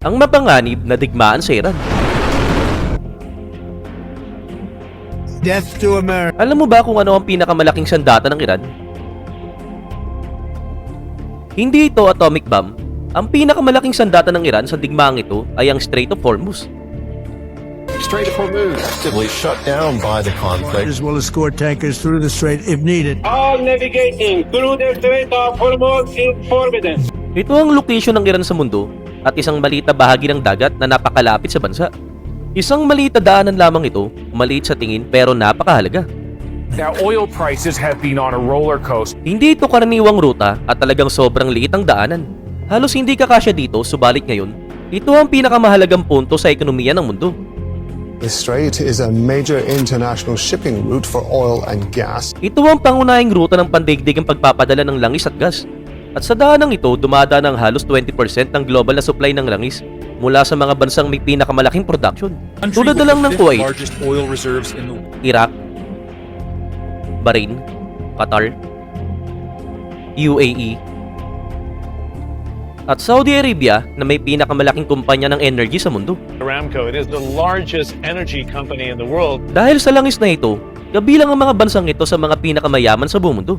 ang mapanganib na digmaan sa Iran. Death to America. Alam mo ba kung ano ang pinakamalaking sandata ng Iran? Hindi ito atomic bomb. Ang pinakamalaking sandata ng Iran sa digmaang ito ay ang Strait of Hormuz. Strait of Hormuz actively shut down by the conflict. As well as escort tankers through the strait if needed. All navigating through the Strait of Hormuz is forbidden. Ito ang location ng Iran sa mundo at isang maliit na bahagi ng dagat na napakalapit sa bansa. Isang maliit na daanan lamang ito, maliit sa tingin pero napakahalaga. Now, oil prices have been on a roller coaster. Hindi ito karaniwang ruta at talagang sobrang liit ang daanan. Halos hindi kakasya dito, subalit ngayon, ito ang pinakamahalagang punto sa ekonomiya ng mundo. The strait is a major international shipping route for oil and gas. Ito ang pangunahing ruta ng pandaigdigang pagpapadala ng langis at gas. At sa daanang ito, dumadaan ang halos 20% ng global na supply ng langis mula sa mga bansang may pinakamalaking production. Tulad na lang ng Kuwait, Iraq, Bahrain, Qatar, UAE, at Saudi Arabia na may pinakamalaking kumpanya ng energy sa mundo. Aramco, it is the largest energy company in the world. Dahil sa langis na ito, kabilang ang mga bansang ito sa mga pinakamayaman sa buong mundo.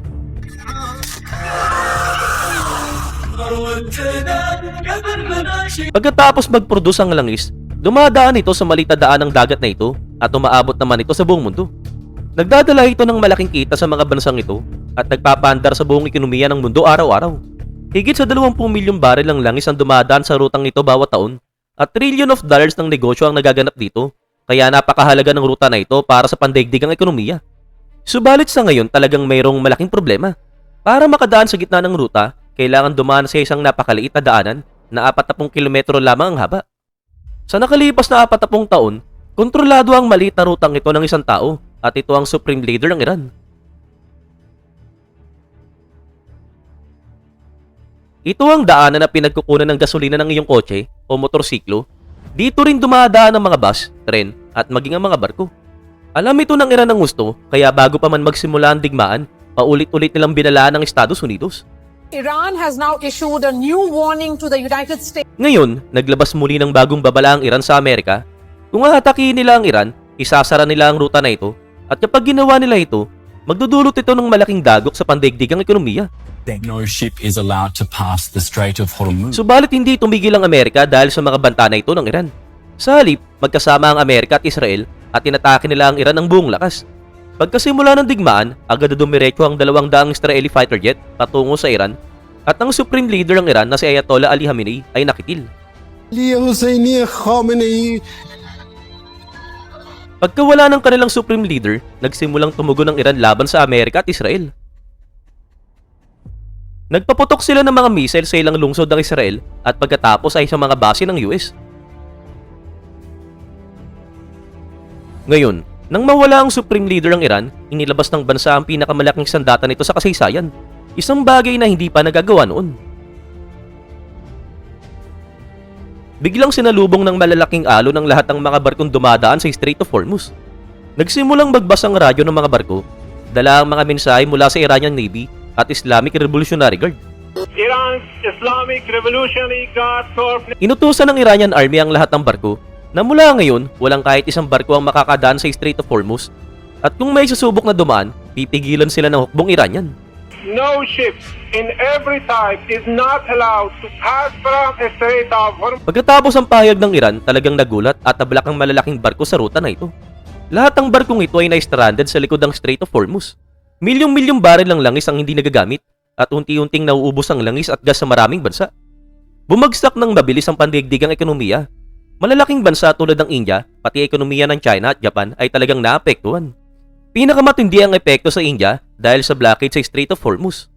Pagkatapos mag-produce ang langis, dumadaan ito sa maliit na daan ng dagat na ito at umaabot naman ito sa buong mundo. Nagdadala ito ng malaking kita sa mga bansang ito at nagpapaandar sa buong ekonomiya ng mundo araw-araw. Higit sa 20 milyong baril ng langis ang dumadaan sa rutang ito bawat taon at trillion of dollars ng negosyo ang nagaganap dito, kaya napakahalaga ng ruta na ito para sa pandaigdigang ekonomiya. Subalit sa ngayon talagang mayroong malaking problema. Para makadaan sa gitna ng ruta, kailangan dumaan sa isang napakaliit na daanan na 40 kilometro lamang ang haba. Sa nakalipas na 40 taon, kontrolado ang maliit na rutang ito ng isang tao at ito ang supreme leader ng Iran. Ito ang daanan na pinagkukunan ng gasolina ng iyong kotse o motorsiklo. Dito rin dumadaan ang mga bus, tren at maging ang mga barko. Alam ito ng Iran ng gusto, kaya bago pa man magsimula ang digmaan, paulit-ulit nilang binalaan ng Estados Unidos. Iran has now issued a new warning to the United States. Ngayon, naglabas muli ng bagong babala ang Iran sa Amerika. Kung hatakiin nila ang Iran, isasara nila ang ruta na ito at kapag ginawa nila ito, magdudulot ito ng malaking dagok sa pandaigdigang ekonomiya. No ship is allowed to pass the Strait of Hormuz. Subalit hindi tumigil ang Amerika dahil sa mga banta na ito ng Iran. Sa halip, magkasama ang Amerika at Israel at inatake nila ang Iran ng buong lakas. Pagkasimula ng digmaan, agad na dumiretso ang 200 Israeli fighter jet patungo sa Iran at ang supreme leader ng Iran na si Ayatollah Ali Khamenei ay nakitil. Pagkawala ng kanilang supreme leader, nagsimulang tumugon ng Iran laban sa Amerika at Israel. Nagpaputok sila ng mga missile sa ilang lungsod ng Israel at pagkatapos ay sa mga base ng US. Ngayon, nang mawala ang supreme leader ng Iran, inilabas ng bansa ang pinakamalaking sandata nito sa kasaysayan. Isang bagay na hindi pa nagagawa noon. Biglang sinalubong ng malalaking alon ng lahat ng mga barkong dumadaan sa Strait of Hormuz. Nagsimulang magbas ang radyo ng mga barko, dala ang mga mensahe mula sa Iranian Navy at Islamic Revolutionary Guard. Iran's Islamic Revolutionary Guard Corps. Inutusan ng Iranian Army ang lahat ng barko na mula ngayon walang kahit isang barko ang makakadaan sa Strait of Hormuz at kung may susubok na dumaan, pipigilan sila ng hukbong Iranian. No ship in every type is not allowed to pass from the Strait of Hormuz. Pagkatapos ang pahayag ng Iran, talagang nagulat at tablak ang malalaking barko sa ruta na ito. Lahat ng barkong ito ay na-stranded sa likod ng Strait of Hormuz. Milyong-milyong baril ng langis ang hindi nagagamit at unti-unting nauubos ang langis at gas sa maraming bansa. Bumagsak ng mabilis ang pandaigdigang ekonomiya. Malalaking bansa tulad ng India, pati ekonomiya ng China at Japan ay talagang naapektuhan. Pinakamatindi ang epekto sa India dahil sa blockade sa Strait of Hormuz.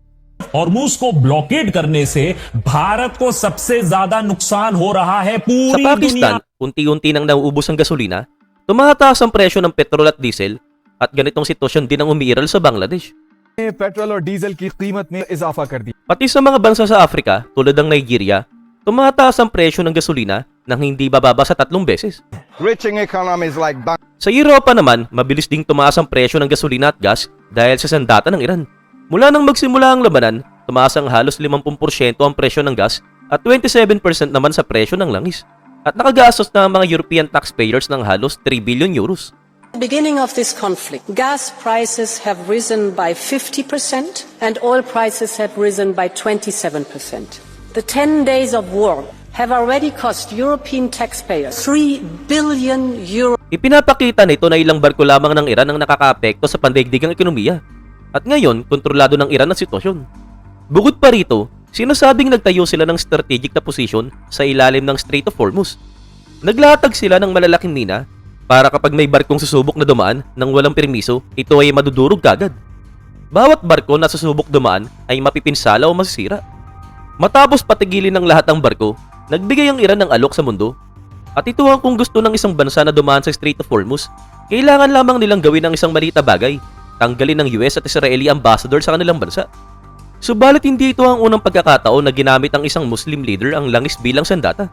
Hormuz को ब्लॉकेड करने से भारत को सबसे ज्यादा नुकसान हो रहा है Sa पूरी Pakistan, unti-unti nang nauubos ang gasolina, tumataas ang presyo ng petrol at diesel at ganitong sitwasyon din ang umiiral sa Bangladesh. Petrol और डीजल की कीमत में इजाफा कर दी। Pati sa mga bansa sa Africa tulad ng Nigeria, tumataas ang presyo ng gasolina nang hindi bababa sa 3 beses. Riching economies like Sa Europa naman, mabilis ding tumaas ang presyo ng gasolina at gas dahil sa sandata ng Iran. Mula nang magsimula ang labanan, tumaas ang halos 50% ang presyo ng gas at 27% naman sa presyo ng langis. at nakagastos na ang mga European taxpayers ng halos 3 billion euros. At the beginning of this conflict, gas prices have risen by 50% and oil prices have risen by 27%. The 10 days of war have already cost European taxpayers 3 billion euros. Ipinapakita nito na ilang barko lamang ng Iran ang nakakaapekto sa pandaigdigang ekonomiya. At ngayon, kontrolado ng Iran ang sitwasyon. Bukod pa rito, sinasabing nagtayo sila ng strategic na posisyon sa ilalim ng Strait of Hormuz. Naglatag sila ng malalaking mina para kapag may barkong susubok na dumaan ng walang permiso, ito ay madudurog kagad. Bawat barko na susubok dumaan ay mapipinsala o masisira. Matapos patigilin ng lahat ng barko, nagbigay ang Iran ng alok sa mundo. At ito ang kung gusto ng isang bansa na dumaan sa Strait of Hormuz, kailangan lamang nilang gawin ang isang malita bagay, tanggalin ng US at Israeli ambassador sa kanilang bansa. Subalit hindi ito ang unang pagkakataon na ginamit ang isang Muslim leader ang langis bilang sandata.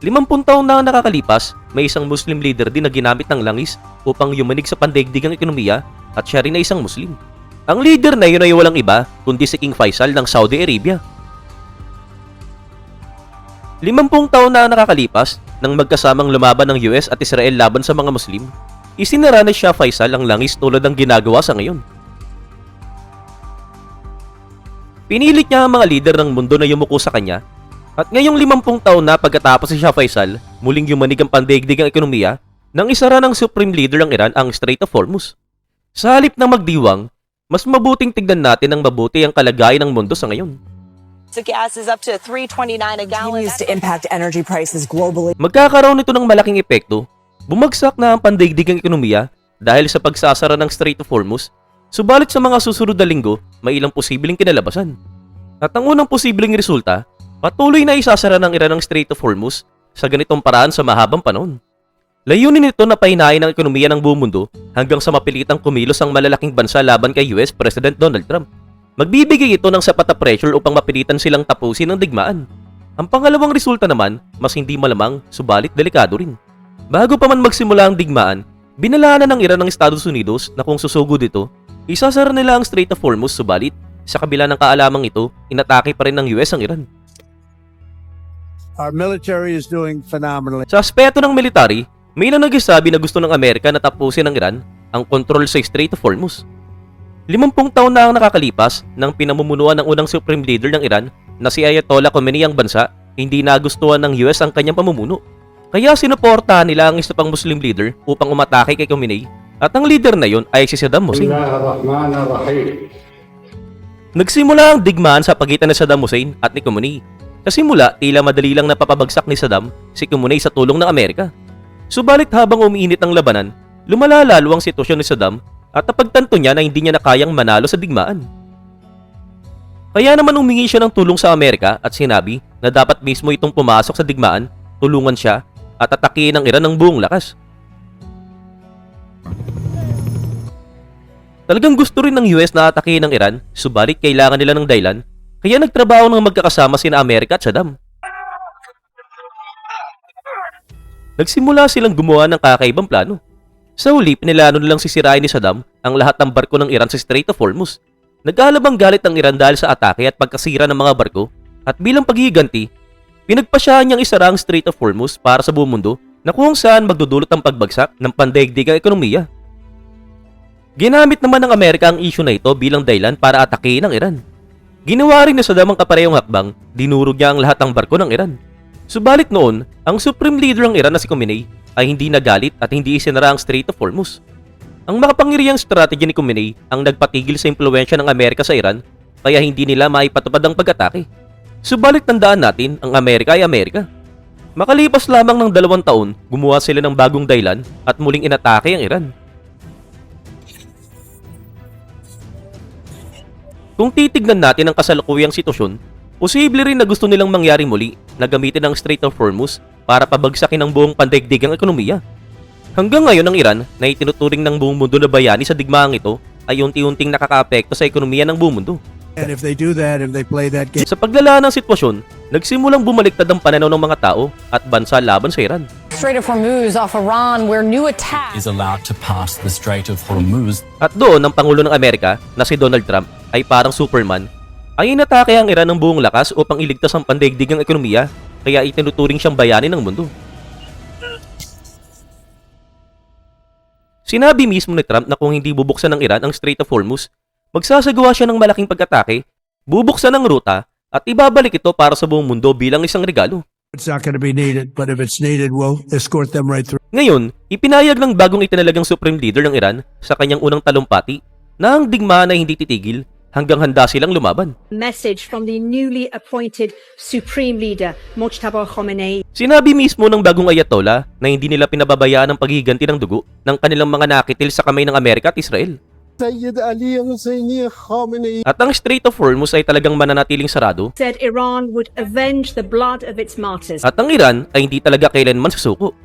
50 taon na nakakalipas, may isang Muslim leader din na ginamit ng langis upang yumanig sa pandaigdigang ekonomiya at siya rin ay isang Muslim. Ang leader na yun ay walang iba kundi si King Faisal ng Saudi Arabia. 50 taon na nakakalipas nang magkasamang lumaban ng US at Israel laban sa mga Muslim, isinara ni Shah Faisal ang langis tulad ng ginagawa sa ngayon. Pinilit niya ang mga lider ng mundo na yumuko sa kanya at ngayong 50 taon na pagkatapos si Shah Faisal, muling yumanig ang pandaigdigang ekonomiya nang isara ng Supreme Leader ng Iran ang Strait of Hormuz. Sa halip na magdiwang, mas mabuting tignan natin ng mabuti ang kalagayan ng mundo sa ngayon. The gas is up to $3.29 a gallon. Continues to impact energy prices globally. Magkakaroon nito ng malaking epekto. Bumagsak na ang pandaigdigang ekonomiya dahil sa pagsasara ng Strait of Hormuz. Subalit sa mga susunod na linggo, may ilang posibleng kinalabasan. At ang unang posibleng resulta, patuloy na isasara ng Iran ang Strait of Hormuz sa ganitong paraan sa mahabang panahon. Layunin nito na pahinain ang ekonomiya ng buong mundo hanggang sa mapilitang kumilos ang malalaking bansa laban kay US President Donald Trump. Magbibigay ito ng sapat na pressure upang mapilitan silang tapusin ang digmaan. Ang pangalawang resulta naman, mas hindi malamang, subalit delikado rin. Bago pa man magsimula ang digmaan, binalaan ng Iran ng Estados Unidos na kung susugod ito, isasara nila ang Strait of Hormuz, subalit sa kabila ng kaalamang ito, inatake pa rin ng US ang Iran. Our military is doing phenomenally. Sa aspeto ng military, may ilang nagsasabi na gusto ng Amerika na tapusin ng Iran ang kontrol sa Strait of Hormuz. 50 taon na ang nakakalipas nang pinamumunuan ng unang Supreme Leader ng Iran na si Ayatollah Khomeini ang bansa, hindi nagustuhan ng US ang kanyang pamumuno. Kaya sinuportahan nila ang isa pang Muslim leader upang umatake kay Khomeini at ang leader na yon ay si Saddam Hussein. Nagsimula ang digmaan sa pagitan ni Saddam Hussein at ni Khomeini. Sa simula, tila madali lang napapabagsak ni Saddam si Khomeini sa tulong ng Amerika. Subalit habang umiinit ang labanan, lumala lalo ang sitwasyon ni Saddam at napagtanto niya na hindi niya na kayang manalo sa digmaan. Kaya naman humingi siya ng tulong sa Amerika at sinabi na dapat mismo itong pumasok sa digmaan, tulungan siya at atakihin ang Iran ng buong lakas. Talagang gusto rin ng US na atakihin ang Iran, subalit kailangan nila ng dahilan, kaya nagtrabaho ng magkakasama sina Amerika at Saddam. Nagsimula silang gumawa ng kakaibang plano. Sa huli, pinilano nilang sisirain ni Saddam ang lahat ng barko ng Iran sa Strait of Hormuz. Nagkaalabang galit ang Iran dahil sa atake at pagkasira ng mga barko at bilang paghihiganti, pinagpasyahan niyang isara ang Strait of Hormuz para sa buong mundo na kung saan magdudulot ang pagbagsak ng pandaigdigang ekonomiya. Ginamit naman ng Amerika ang issue na ito bilang dahilan para atakehin ang Iran. Ginawa rin ni Saddam ang kaparehong hakbang, dinurog niya ang lahat ng barko ng Iran. Subalit noon, ang Supreme Leader ng Iran na si Khomeini ay hindi nagalit at hindi isinara ang Strait of Hormuz. Ang makapangyarihang strategy ni Khomeini ang nagpatigil sa impluwensya ng Amerika sa Iran kaya hindi nila maipatupad ang pag-atake. Subalit tandaan natin, ang Amerika ay Amerika. Makalipas lamang ng 2 taon, gumawa sila ng bagong dahilan at muling inatake ang Iran. Kung titignan natin ang kasalukuyang sitwasyon, posible rin na gusto nilang mangyari muli na gamitin ang Strait of Hormuz para pabagsakin ang buong pandaigdigang ekonomiya. Hanggang ngayon ang Iran na itinuturing ng buong mundo na bayani sa digmaang ito ay unti-unting nakakaapekto sa ekonomiya ng buong mundo. And if they do that, if they play that game, Sa paglala ng sitwasyon, nagsimulang bumaliktad ang pananaw ng mga tao at bansa laban sa Iran. Strait of Hormuz off Iran, where new attacks Is allowed to pass the Strait of Hormuz. At doon ang Pangulo ng Amerika na si Donald Trump ay parang Superman ay inatake ang Iran ng buong lakas upang iligtas ang pandaigdigang ekonomiya kaya itinuturing siyang bayani ng mundo. Sinabi mismo ni Trump na kung hindi bubuksan ng Iran ang Strait of Hormuz, magsasagawa siya ng malaking pag-atake, bubuksan ang ruta, at ibabalik ito para sa buong mundo bilang isang regalo. It's not going to be needed, but if it's needed, we'll escort them right through. Ngayon, ipinayag ng bagong itinalagang Supreme Leader ng Iran sa kanyang unang talumpati na ang digmaan ay hindi titigil hanggang handa silang lumaban. Message from the newly appointed Supreme Leader, Mojtaba Khamenei. Sinabi mismo ng bagong Ayatollah na hindi nila pinababayaan ang paghiganti ng dugo ng kanilang mga nakitil sa kamay ng Amerika at Israel. Sayyid Ali Husseini Khamenei. At ang Strait of Hormuz ay talagang mananatiling sarado Said Iran would avenge the blood of its martyrs. at ang Iran ay hindi talaga kailanman susuko.